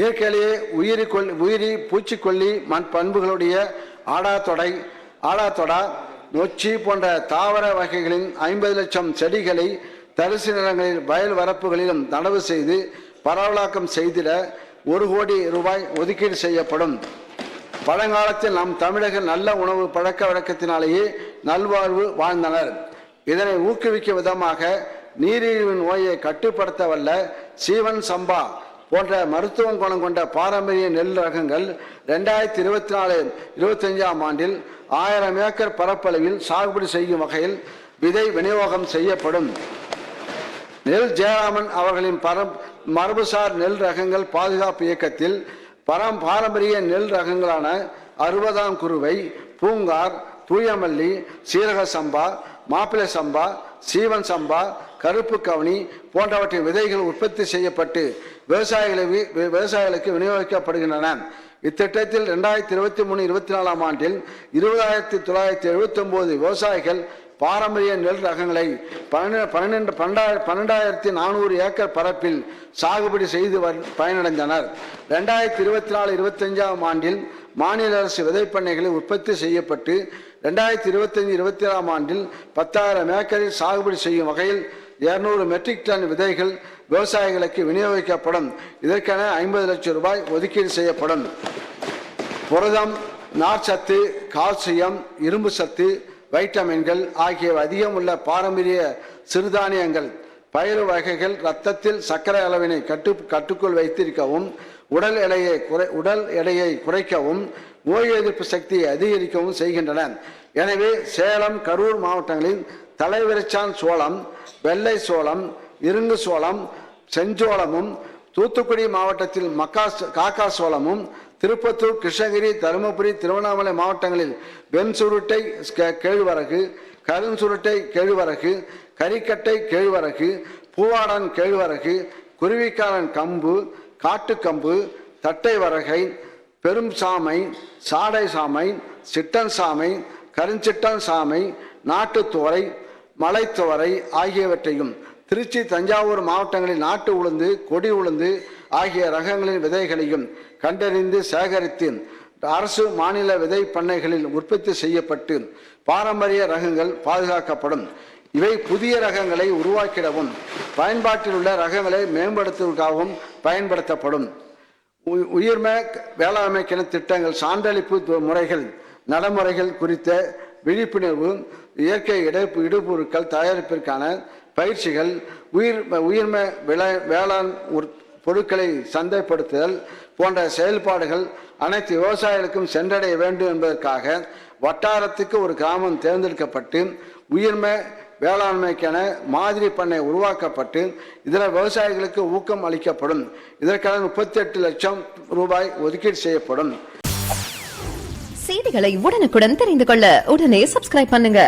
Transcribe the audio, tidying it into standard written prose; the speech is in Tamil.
இயற்கையிலேயே உயிரி பூச்சிக்கொல்லி பண்புகளுடைய ஆடாத்தொடா நொச்சி போன்ற தாவர வகைகளின் 50 லட்சம் செடிகளை தரிசு நிலங்களில் வயல் வரப்புகளிலும் நடவு செய்து பரவலாக்கம் செய்திட 1 கோடி ரூபாய் ஒதுக்கீடு செய்யப்படும். பழங்காலத்தில் நம் தமிழர்கள் நல்ல உணவு பழக்க வழக்கத்தினாலேயே நல்வாழ்வு வாழ்ந்தனர். இதனை ஊக்குவிக்கும் விதமாக நீரிழிவு நோயை கட்டுப்படுத்த வல்ல சீவன் சம்பா போன்ற மருத்துவ குணம் கொண்ட பாரம்பரிய நெல் ரகங்கள் 2024-25 ஆண்டில் 1000 ஏக்கர் பரப்பளவில் சாகுபடி செய்யும் வகையில் விதை விநியோகம் செய்யப்படும். நெல் ஜெயராமன் அவர்களின் மரபுசார் நெல் ரகங்கள் பாதுகாப்பு இயக்கத்தில் பாரம்பரிய நெல் ரகங்களான 60ஆம் குருவை, பூங்கார், தூயமல்லி, சீரக சம்பா, மாப்பிள்ளை சம்பா, சீவன் சம்பா, கருப்பு கவனி போன்றவற்றின் விதைகள் உற்பத்தி செய்யப்பட்டு விவசாயிகளுக்கு விநியோகிக்கப்படுகின்றன. இத்திட்டத்தில் 2023-24 ஆண்டில் 20,979 விவசாயிகள் பாரம்பரிய நெல் ரகங்களை 12,400 ஏக்கர் பரப்பில் சாகுபடி செய்து பயனடைந்தனர். 2024-25 ஆண்டில் மாநில அரசு விதைப்பண்ணைகளில் உற்பத்தி செய்யப்பட்டு 2025-26 ஆண்டில் 10,000 ஏக்கரில் சாகுபடி செய்யும் வகையில் 200 மெட்ரிக் டன் விதைகள் விவசாயிகளுக்கு விநியோகிக்கப்படும். இதற்கென 50 லட்சம் ரூபாய் ஒதுக்கீடு செய்யப்படும். புரதம், நார்ச்சத்து, கால்சியம், இரும்பு சத்து, வைட்டமின்கள் ஆகியவை அதிகம் உள்ள பாரம்பரிய சிறுதானியங்கள் பயிறு வகைகள் இரத்தத்தில் சர்க்கரை அளவினை கட்டுக்குள் வைத்திருக்கவும், உடல் எடையை குறைக்கவும், நோய் எதிர்ப்பு சக்தியை அதிகரிக்கவும் செய்கின்றன. எனவே சேலம், கரூர் மாவட்டங்களில் தலைவிரிச்சான் சோளம், வெள்ளை சோளம், இருங்கு சோளம், செஞ்சோளமும், தூத்துக்குடி மாவட்டத்தில் காக்கா சோளமும், திருப்பத்தூர், கிருஷ்ணகிரி, தருமபுரி, திருவண்ணாமலை மாவட்டங்களில் வெண் சுருட்டை கேழ்வரகு, கருஞ்சுருட்டை கேழ்வரகு, கரிக்கட்டை கேழ்வரகு, பூவாடன் கேழ்வரகு, குருவிக்காரன் கம்பு, காட்டுக்கம்பு, தட்டை வரகை, பெரும் சாமை, சாடை சாமை, சிட்டன் சாமை, கருஞ்சிட்டன் சாமை, நாட்டுத்துவரை, மலைத்துவரை ஆகியவற்றையும், திருச்சி, தஞ்சாவூர் மாவட்டங்களில் நாட்டு உளுந்து, கொடி உளுந்து ஆகிய ரகங்களின் விதைகளையும் கண்டறிந்து சேகரித்து அரசு மாநில விதை பண்ணைகளில் உற்பத்தி செய்யப்பட்டு பாரம்பரிய ரகங்கள் பாதுகாக்கப்படும். இவை புதிய ரகங்களை உருவாக்கிடவும் பயன்பாட்டில் உள்ள ரகங்களை மேம்படுத்துவதற்காகவும் பயன்படுத்தப்படும். உயிர்ம வேளாண்மைக்கென திட்டங்கள், சான்றளிப்பு முறைகள், நடைமுறைகள் குறித்த விழிப்புணர்வு, இயற்கை இடுபொருட்கள் தயாரிப்பிற்கான பயிற்சிகள், உயிர்ம வேளாண் பொருட்களை சந்தைப்படுத்துதல் போன்ற செயல்பாடுகள் அனைத்து விவசாயிகளுக்கும் சென்றடைய வேண்டும் என்பதற்காக வட்டாரத்துக்கு ஒரு கிராமம் தேர்ந்தெடுக்கப்பட்டு உயிர்ம வேளாண்மைக்கான மாதிரி பண்ணை உருவாக்கப்பட்டு இதில் விவசாயிகளுக்கு ஊக்கம் அளிக்கப்படும். இதற்கான 38 லட்சம் ரூபாய் ஒதுக்கீடு செய்யப்படும். செய்திகளை உடனுக்குடன் தெரிந்து கொள்ள உடனே சப்ஸ்கிரைப் பண்ணுங்க.